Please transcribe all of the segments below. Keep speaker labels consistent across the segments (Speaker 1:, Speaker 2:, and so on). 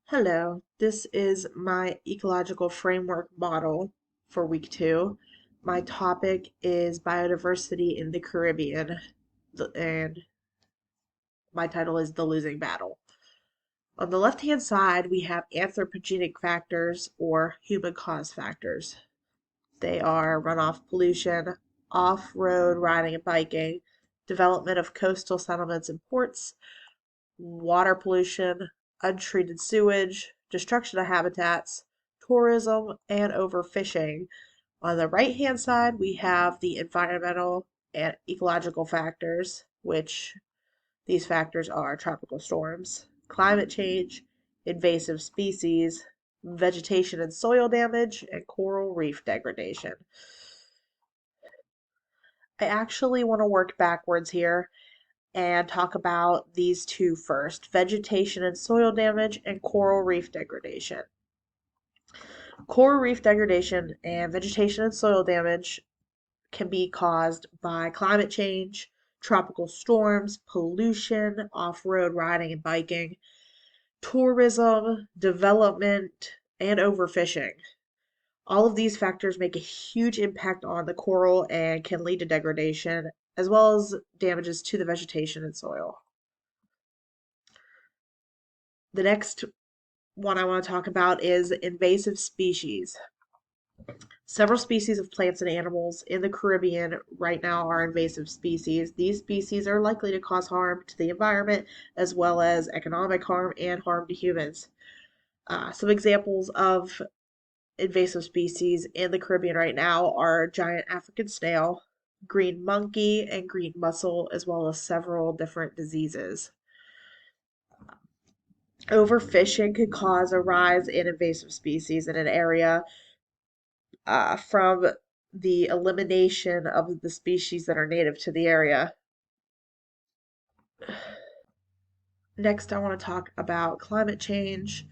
Speaker 1: Hello, this is my ecological framework model for week 2. My topic is biodiversity in the Caribbean, and my title is The Losing Battle. On the left-hand side, we have anthropogenic factors or human cause factors. They are runoff pollution, off-road riding and biking, development of coastal settlements and ports, water pollution, untreated sewage, destruction of habitats, tourism, and overfishing. On the right hand side, we have the environmental and ecological factors, which these factors are tropical storms, climate change, invasive species, vegetation and soil damage, and coral reef degradation. I actually want to work backwards here and talk about these two first, vegetation and soil damage and coral reef degradation. Coral reef degradation and vegetation and soil damage can be caused by climate change, tropical storms, pollution, off-road riding and biking, tourism, development, and overfishing. All of these factors make a huge impact on the coral and can lead to degradation, as well as damages to the vegetation and soil. The next one I want to talk about is invasive species. Several species of plants and animals in the Caribbean right now are invasive species. These species are likely to cause harm to the environment as well as economic harm and harm to humans. Some examples of invasive species in the Caribbean right now are giant African snail, green monkey, and green mussel, as well as several different diseases. Overfishing could cause a rise in invasive species in an area from the elimination of the species that are native to the area. Next, I want to talk about climate change.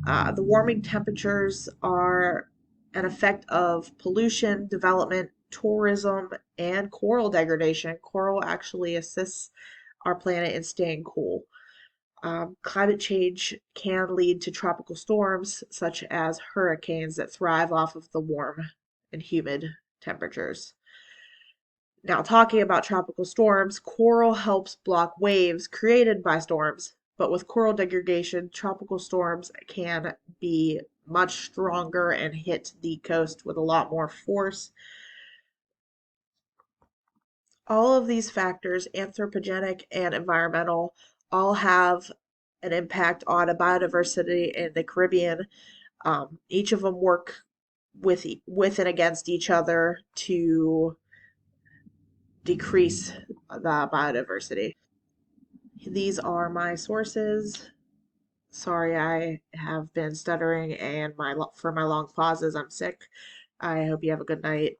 Speaker 1: The warming temperatures are an effect of pollution, development, tourism, and coral degradation. Coral actually assists our planet in staying cool. Climate change can lead to tropical storms, such as hurricanes that thrive off of the warm and humid temperatures. Now, talking about tropical storms, coral helps block waves created by storms, but with coral degradation, tropical storms can be much stronger and hit the coast with a lot more force. All of these factors, anthropogenic and environmental, all have an impact on a biodiversity in the Caribbean. Each of them work with and against each other to decrease the biodiversity. These are my sources. Sorry, I have been stuttering, and for my long pauses, I'm sick. I hope you have a good night.